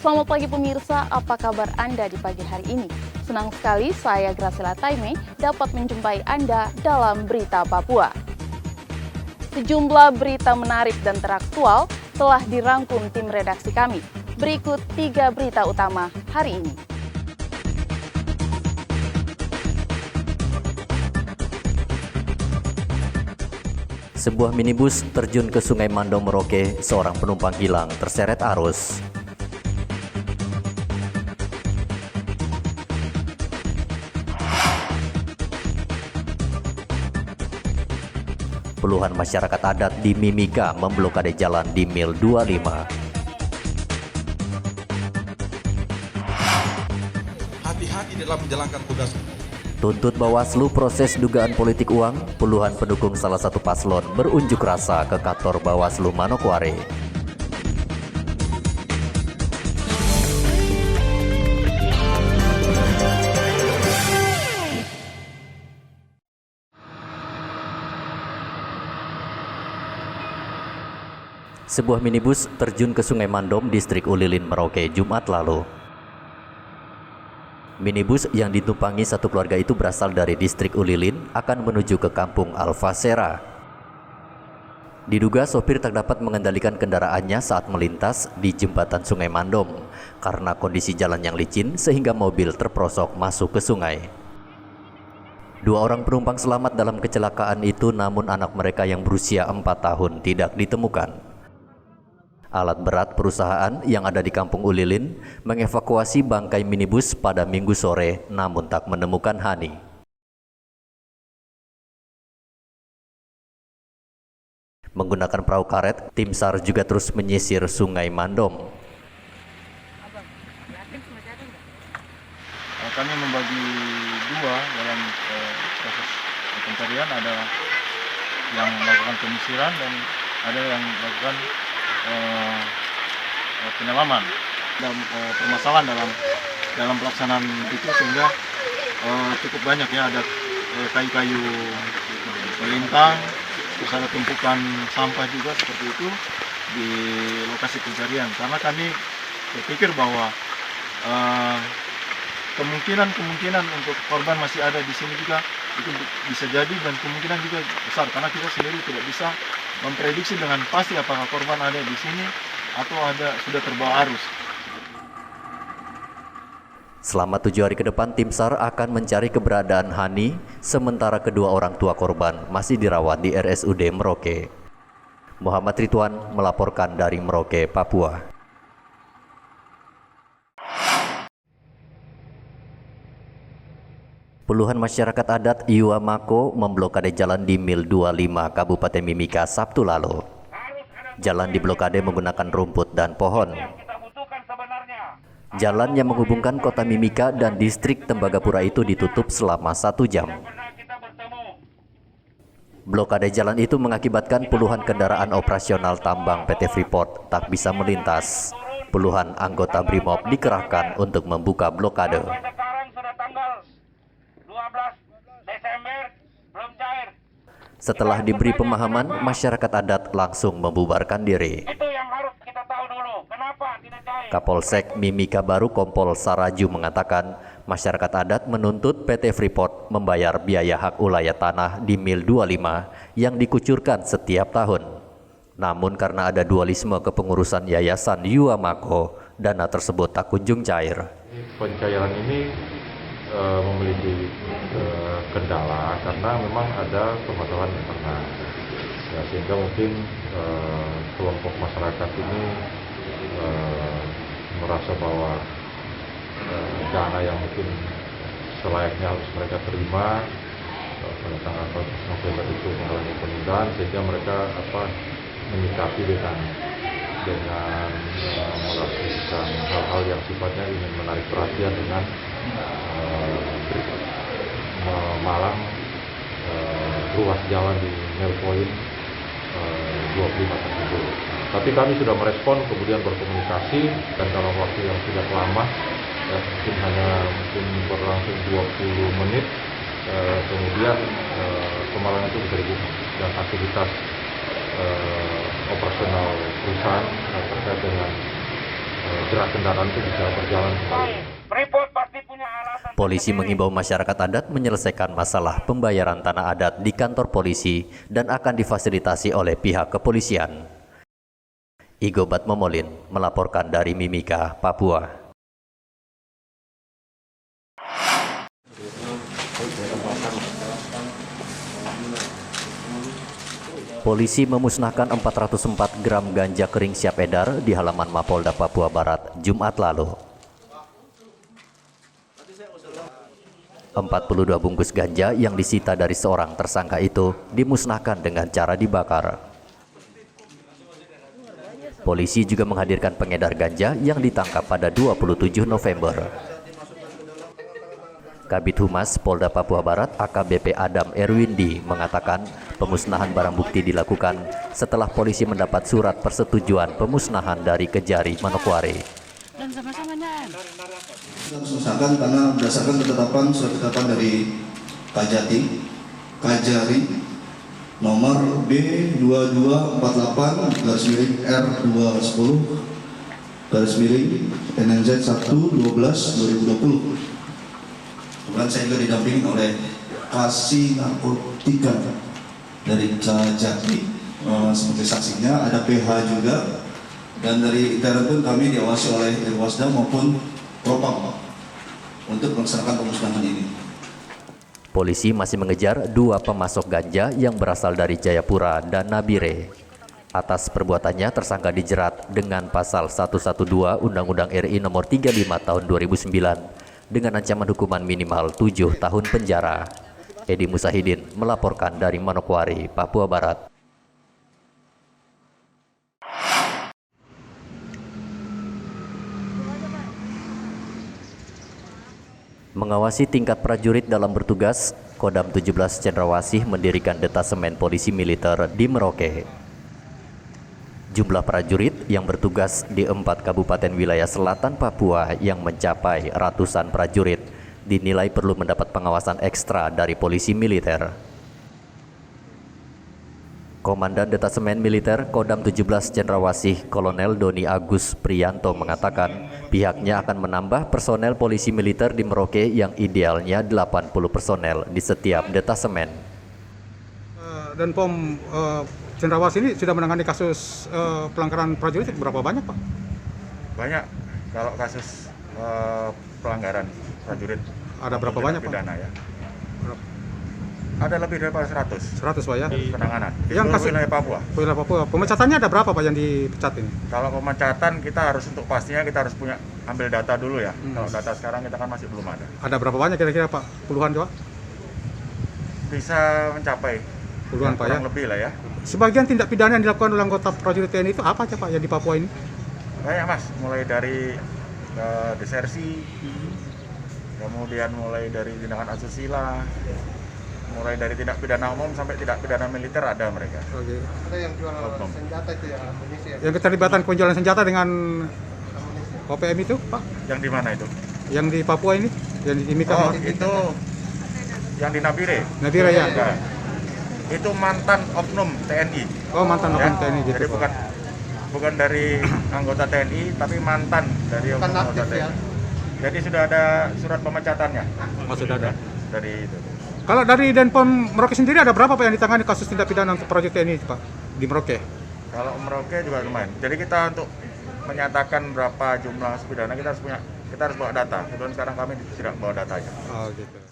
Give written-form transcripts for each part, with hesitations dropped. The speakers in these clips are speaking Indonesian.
Selamat pagi pemirsa, apa kabar Anda di pagi hari ini? Senang sekali saya Graciela Taime dapat menjumpai Anda dalam Berita Papua. Sejumlah berita menarik dan teraktual telah dirangkum tim redaksi kami. Berikut 3 berita utama hari ini. Sebuah minibus terjun ke Sungai Mandom, Merauke, seorang penumpang hilang terseret arus. Puluhan masyarakat adat di Mimika memblokade jalan di Mil 25. Hati-hati dalam menjalankan tugas. Tuntut Bawaslu proses dugaan politik uang, puluhan pendukung salah satu paslon berunjuk rasa ke kantor Bawaslu Manokwari. Sebuah minibus terjun ke Sungai Mandom, distrik Ulilin, Merauke, Jumat lalu. Minibus yang ditumpangi satu keluarga itu berasal dari distrik Ulilin akan menuju ke kampung Alfasera. Diduga sopir tak dapat mengendalikan kendaraannya saat melintas di jembatan Sungai Mandom karena kondisi jalan yang licin sehingga mobil terperosok masuk ke sungai. 2 orang penumpang selamat dalam kecelakaan itu, namun anak mereka yang berusia 4 tahun tidak ditemukan. Alat berat perusahaan yang ada di kampung Ulilin mengevakuasi bangkai minibus pada Minggu sore, namun tak menemukan Hani. Menggunakan perahu karet, tim SAR juga terus menyisir Sungai Mandom. Kami membagi 2 dalam proses pencarian, ada yang melakukan penyisiran dan ada yang melakukan penyelaman. Dan permasalahan dalam pelaksanaan itu sehingga cukup banyak ya, ada kayu-kayu melintang, terus ada tumpukan sampah juga seperti itu di lokasi pencarian. Karena kami berpikir bahwa kemungkinan untuk korban masih ada di sini juga itu bisa jadi, dan kemungkinan juga besar karena kita sendiri tidak bisa memprediksi dengan pasti apakah korban ada di sini atau sudah terbawa arus. Selama 7 hari ke depan, tim SAR akan mencari keberadaan Hani, sementara kedua orang tua korban masih dirawat di RSUD Merauke. Muhammad Ridwan melaporkan dari Merauke, Papua. Puluhan masyarakat adat Iwamako memblokade jalan di Mil 25, Kabupaten Mimika, Sabtu lalu. Jalan diblokade menggunakan rumput dan pohon. Jalan yang menghubungkan kota Mimika dan distrik Tembagapura itu ditutup selama 1 jam. Blokade jalan itu mengakibatkan puluhan kendaraan operasional tambang PT Freeport tak bisa melintas. Puluhan anggota BRIMOB dikerahkan untuk membuka blokade. Setelah diberi pemahaman, masyarakat adat langsung membubarkan diri. Itu yang harus kita tahu dulu. Kenapa tidak cair? Kapolsek Mimika Baru Kompol Saraju mengatakan, masyarakat adat menuntut PT Freeport membayar biaya hak ulayat tanah di Mil 25 yang dikucurkan setiap tahun. Namun karena ada dualisme kepengurusan Yayasan Iwamako, dana tersebut tak kunjung cair. Pencairan ini memiliki kendala karena memang ada permasalahan internal, ya, sehingga mungkin kelompok masyarakat ini merasa bahwa dana yang mungkin selayaknya harus mereka terima pada tanggal 14 November itu mengalami penundaan, sehingga mereka menyikapi dengan melakukan hal-hal yang sifatnya ingin menarik perhatian dengan memalang ruas jalan di Mil Point 25 tersebut. Tapi kami sudah merespon, kemudian berkomunikasi, dan dalam waktu yang tidak lama, mungkin berlangsung 20 menit, kemudian kemalangan itu bisa dibuka, dan aktivitas operasional perusahaan terkait dengan gerak kendaraan itu bisa berjalan kembali. Freeport pasti punya alasan. Polisi mengimbau masyarakat adat menyelesaikan masalah pembayaran tanah adat di kantor polisi dan akan difasilitasi oleh pihak kepolisian. Igobat Momolin melaporkan dari Mimika, Papua. Polisi memusnahkan 404 gram ganja kering siap edar di halaman Mapolda Papua Barat, Jumat lalu. 42 bungkus ganja yang disita dari seorang tersangka itu dimusnahkan dengan cara dibakar. Polisi juga menghadirkan pengedar ganja yang ditangkap pada 27 November. Kabid Humas Polda Papua Barat AKBP Adam Erwindi mengatakan pemusnahan barang bukti dilakukan setelah polisi mendapat surat persetujuan pemusnahan dari Kejari Manokwari. Musnahkan karena berdasarkan ketetapan surat ketetapan dari Kajari nomor B2248/R210/NNZ1/12/2020. Kemudian saya juga didampingi oleh Kasih Narkotika dari Kajari sebagai saksinya, ada PH juga, dan dari intern pun kami diawasi oleh Irwasda maupun Propam untuk melaksanakan pemusnahan ini. Polisi masih mengejar 2 pemasok ganja yang berasal dari Jayapura dan Nabire. Atas perbuatannya tersangka dijerat dengan pasal 112 Undang-Undang RI nomor 35 tahun 2009 dengan ancaman hukuman minimal 7 tahun penjara. Edi Musahidin melaporkan dari Manokwari, Papua Barat. Mengawasi tingkat prajurit dalam bertugas, Kodam 17 Cendrawasih mendirikan detasemen polisi militer di Merauke. Jumlah prajurit yang bertugas di 4 kabupaten wilayah selatan Papua yang mencapai ratusan prajurit dinilai perlu mendapat pengawasan ekstra dari polisi militer. Komandan Detasemen Militer Kodam 17 Cendrawasih Kolonel Doni Agus Priyanto mengatakan pihaknya akan menambah personel polisi militer di Merauke yang idealnya 80 personel di setiap detasemen. Dan POM Cendrawasih ini sudah menangani kasus pelanggaran prajurit berapa banyak, Pak? Banyak. Kalau kasus pelanggaran prajurit ada berapa banyak, Pak? Pidana, ya. Ada lebih dari 100. 100, Pak, ya? Di penanganan. Yang kasus wilayah Papua. Wilayah Papua. Pemecatannya ada berapa, Pak, yang dipecat ini? Kalau pemecatan kita harus untuk pastinya kita harus punya ambil data dulu ya. Kalau data sekarang kita kan masih belum ada. Ada berapa banyak kira-kira, Pak? Puluhan, Pak? Bisa mencapai puluhan, Pak, ya? Kurang lebih lah ya. Sebagian tindak pidana yang dilakukan oleh anggota prajurit TNI itu apa aja, Pak, yang di Papua ini? Banyak, Mas. Mulai dari desersi, kemudian mulai dari tindakan asusila, mulai dari tindak pidana umum sampai tindak pidana militer ada mereka. Oke. Ada yang jual senjata itu ya, amunisi ya? Yang keterlibatan penjualan senjata dengan OPM itu, Pak? Yang di mana itu? Yang di Papua ini? Yang di Timika? Oh, itu yang di Nabire. Nabire, ya? Nah, itu mantan oknum TNI. Oh, mantan oknum TNI gitu. Jadi bukan dari anggota TNI, tapi mantan dari Bukan anggota aktif, TNI. ya? Jadi sudah ada surat pemecatannya. Oh, sudah ada. Dari itu. Kalau dari Denpom Merauke sendiri ada berapa, Pak, yang ditangani kasus tindak pidana untuk prajurit TNI, Pak, di Merauke? Kalau Merauke juga lumayan. Jadi kita untuk menyatakan berapa jumlah pidana kita harus bawa data. Kemudian sekarang kami tidak bawa datanya. Oh, gitu.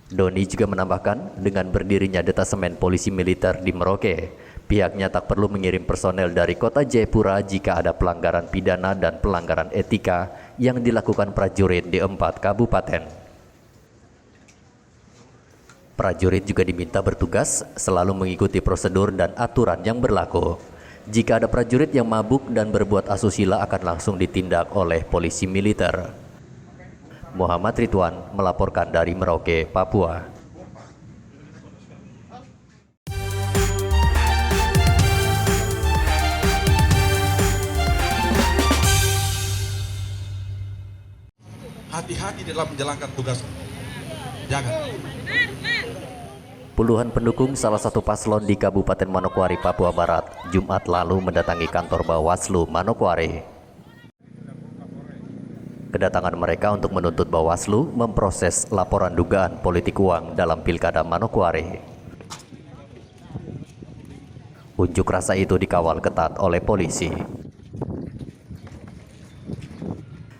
Doni juga menambahkan dengan berdirinya detasemen polisi militer di Merauke, pihaknya tak perlu mengirim personel dari kota Jayapura jika ada pelanggaran pidana dan pelanggaran etika yang dilakukan prajurit di 4 kabupaten. Prajurit juga diminta bertugas selalu mengikuti prosedur dan aturan yang berlaku. Jika ada prajurit yang mabuk dan berbuat asusila akan langsung ditindak oleh polisi militer. Muhammad Ridwan melaporkan dari Merauke, Papua. Hati-hati dalam menjalankan tugas. Jangan. Puluhan pendukung salah satu paslon di Kabupaten Manokwari, Papua Barat, Jumat lalu mendatangi kantor Bawaslu Manokwari. Kedatangan mereka untuk menuntut Bawaslu memproses laporan dugaan politik uang dalam Pilkada Manokwari. Unjuk rasa itu dikawal ketat oleh polisi.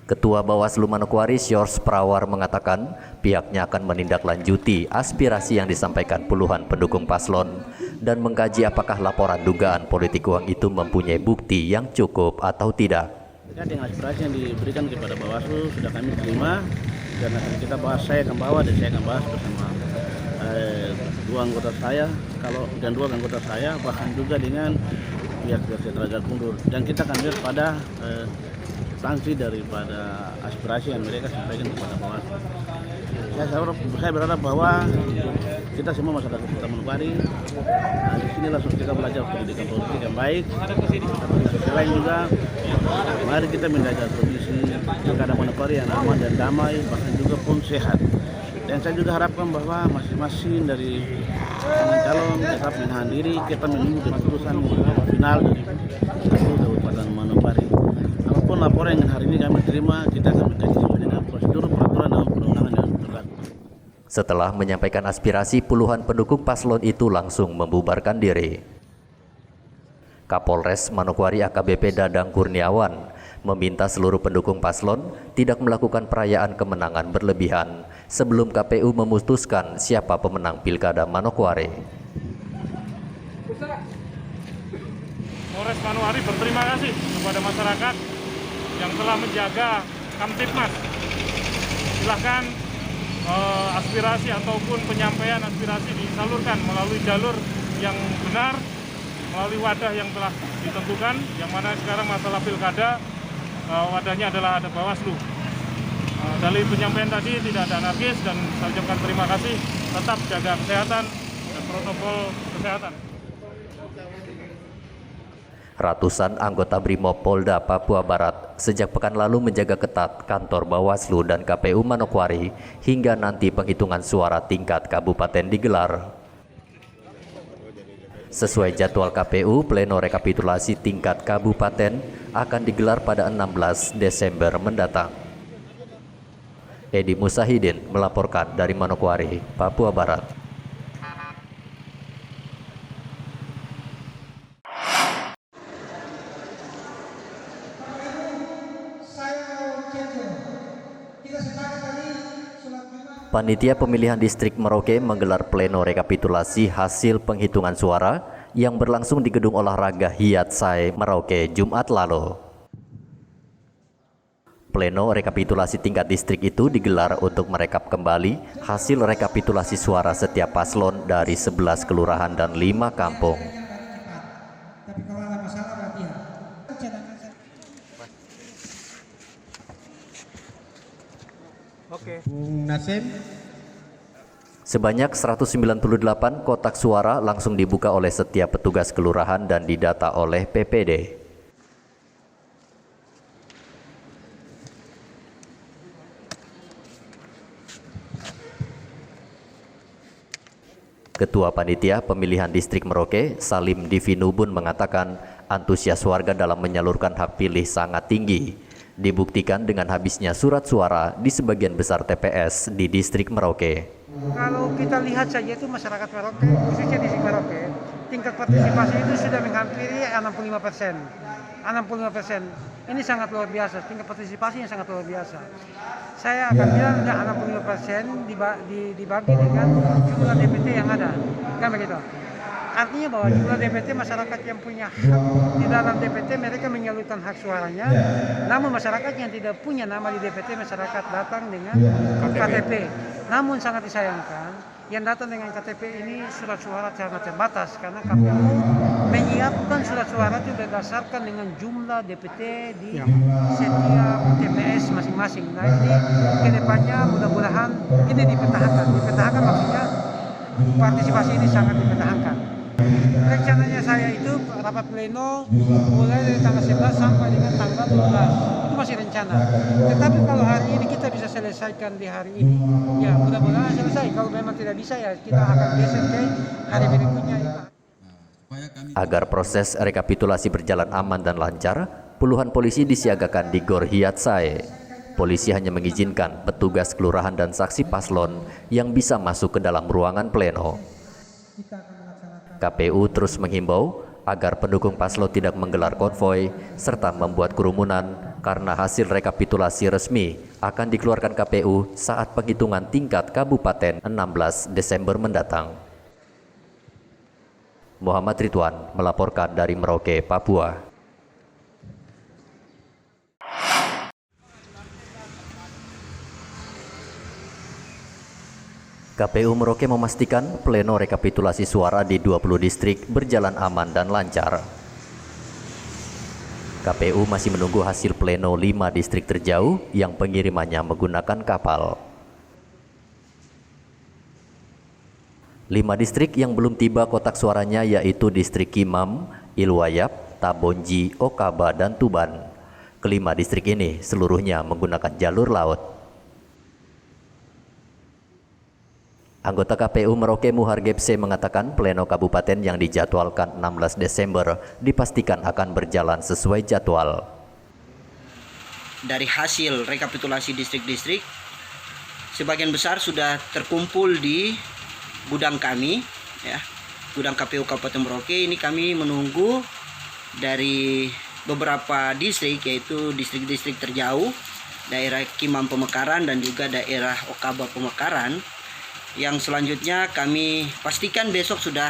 Ketua Bawaslu Manokwari, Syors Prawar, mengatakan pihaknya akan menindaklanjuti aspirasi yang disampaikan puluhan pendukung paslon dan mengkaji apakah laporan dugaan politik uang itu mempunyai bukti yang cukup atau tidak. Terkait dengan aspirasi yang diberikan kepada Bawaslu sudah kami terima dan akan kita bahas, saya akan bawa dan saya akan bahas bersama dua anggota saya, bahkan juga dengan pihak Sentraga Kundur, dan kita akan lihat pada sanksi daripada aspirasi yang mereka sampaikan kepada Bawaslu. Saya berharap bahwa kita semua masyarakat Kota Manokwari di sini langsung kita belajar pendidikan politik yang baik. Di sisi lain juga, mari kita menjaga kondisi Pilkada Manokwari yang aman dan damai, bahkan juga pun sehat. Dan saya juga harapkan bahwa masing-masing dari calon tetap menahan diri, kita menunggu keputusan final dari Kabupaten Manokwari. Apapun laporan yang hari ini kami terima, kita akan mengkaji sesuai dengan prosedur peraturan dalam perundangan yang berlaku. Setelah menyampaikan aspirasi, puluhan pendukung paslon itu langsung membubarkan diri. Kapolres Manokwari AKBP Dadang Kurniawan meminta seluruh pendukung paslon tidak melakukan perayaan kemenangan berlebihan sebelum KPU memutuskan siapa pemenang Pilkada Manokwari. Polres Manokwari berterima kasih kepada masyarakat yang telah menjaga Kamtipmas. Silahkan aspirasi ataupun penyampaian aspirasi disalurkan melalui jalur yang benar, melalui wadah yang telah ditentukan, yang mana sekarang masalah pilkada wadahnya adalah ada Bawaslu. Dari penyampaian tadi tidak ada anarkis dan saya ucapkan terima kasih, tetap jaga kesehatan dan protokol kesehatan. Ratusan anggota Brimob Polda Papua Barat sejak pekan lalu menjaga ketat kantor Bawaslu dan KPU Manokwari hingga nanti penghitungan suara tingkat kabupaten digelar. Sesuai jadwal KPU, pleno rekapitulasi tingkat kabupaten akan digelar pada 16 Desember mendatang. Edi Musahidin melaporkan dari Manokwari, Papua Barat. Panitia Pemilihan Distrik Merauke menggelar pleno rekapitulasi hasil penghitungan suara yang berlangsung di Gedung Olahraga Hiatsai, Merauke, Jumat lalu. Pleno rekapitulasi tingkat distrik itu digelar untuk merekap kembali hasil rekapitulasi suara setiap paslon dari 11 kelurahan dan 5 kampung. Sebanyak 198 kotak suara langsung dibuka oleh setiap petugas kelurahan dan didata oleh PPD. Ketua Panitia Pemilihan Distrik Merauke, Salim Divinubun, mengatakan antusias warga dalam menyalurkan hak pilih sangat tinggi. Dibuktikan dengan habisnya surat suara di sebagian besar TPS di distrik Merauke. Kalau kita lihat saja itu masyarakat Merauke, khususnya distrik Merauke, tingkat partisipasi itu sudah menghampiri 65%. 65%. Ini sangat luar biasa, tingkat partisipasi yang sangat luar biasa. Saya akan bilang 65% dibagi dengan jumlah DPT yang ada. Kan begitu? Artinya bahwa jumlah DPT masyarakat yang punya hak di dalam DPT mereka menyalurkan hak suaranya, namun masyarakat yang tidak punya nama di DPT masyarakat datang dengan KTP. Namun sangat disayangkan yang datang dengan KTP ini surat suara sangat terbatas karena KPU menyiapkan surat suara itu berdasarkan dengan jumlah DPT di setiap TPS masing-masing. Nah ini kedepannya mudah-mudahan ini dipertahankan maksudnya partisipasi ini sangat dipertahankan. Rencananya saya itu rapat pleno mulai dari tanggal 11 sampai dengan tanggal 12. Itu masih rencana. Tetapi kalau hari ini kita bisa selesaikan di hari ini, ya mudah-mudahan selesai. Kalau memang tidak bisa ya kita akan geser ke hari berikutnya. Agar proses rekapitulasi berjalan aman dan lancar, puluhan polisi disiagakan di Gor Hiatsai. Polisi hanya mengizinkan petugas kelurahan dan saksi paslon yang bisa masuk ke dalam ruangan pleno. KPU terus menghimbau agar pendukung paslon tidak menggelar konvoi serta membuat kerumunan karena hasil rekapitulasi resmi akan dikeluarkan KPU saat penghitungan tingkat kabupaten 16 Desember mendatang. Muhammad Ridwan melaporkan dari Merauke, Papua. KPU Merauke memastikan pleno rekapitulasi suara di 20 distrik berjalan aman dan lancar. KPU masih menunggu hasil pleno 5 distrik terjauh yang pengirimannya menggunakan kapal. 5 distrik yang belum tiba kotak suaranya yaitu distrik Kimam, Ilwayap, Tabonji, Okaba, dan Tuban. Kelima distrik ini seluruhnya menggunakan jalur laut. Anggota KPU Merauke Muhargebse mengatakan pleno kabupaten yang dijadwalkan 16 Desember dipastikan akan berjalan sesuai jadwal. Dari hasil rekapitulasi distrik-distrik, sebagian besar sudah terkumpul di gudang kami, ya, gudang KPU Kabupaten Merauke. Ini kami menunggu dari beberapa distrik, yaitu distrik-distrik terjauh, daerah Kimam Pemekaran dan juga daerah Okaba Pemekaran. Yang selanjutnya kami pastikan besok sudah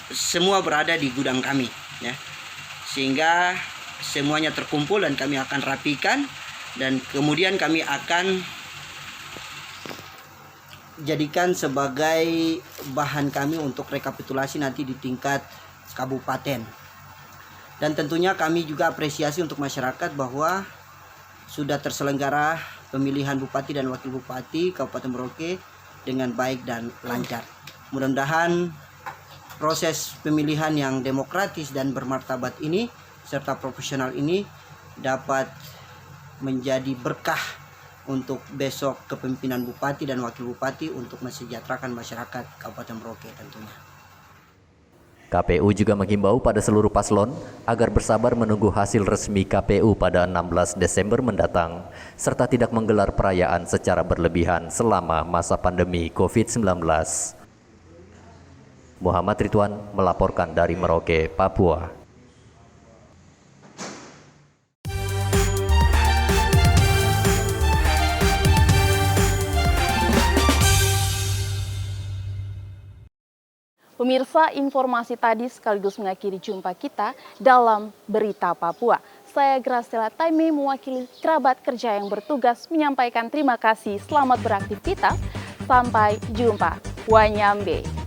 semua berada di gudang kami, ya, sehingga semuanya terkumpul dan kami akan rapikan dan kemudian kami akan jadikan sebagai bahan kami untuk rekapitulasi nanti di tingkat kabupaten. Dan tentunya kami juga apresiasi untuk masyarakat bahwa sudah terselenggara pemilihan Bupati dan Wakil Bupati Kabupaten Merauke dengan baik dan lancar. Mudah-mudahan proses pemilihan yang demokratis dan bermartabat ini serta profesional ini dapat menjadi berkah untuk besok kepemimpinan Bupati dan Wakil Bupati untuk mensejahterakan masyarakat Kabupaten Merauke tentunya. KPU juga menghimbau pada seluruh paslon agar bersabar menunggu hasil resmi KPU pada 16 Desember mendatang, serta tidak menggelar perayaan secara berlebihan selama masa pandemi COVID-19. Muhammad Ridwan melaporkan dari Merauke, Papua. Pemirsa, informasi tadi sekaligus mengakhiri jumpa kita dalam Berita Papua. Saya Graciela Taime mewakili kerabat kerja yang bertugas menyampaikan terima kasih, selamat beraktivitas, sampai jumpa. Wanyambe.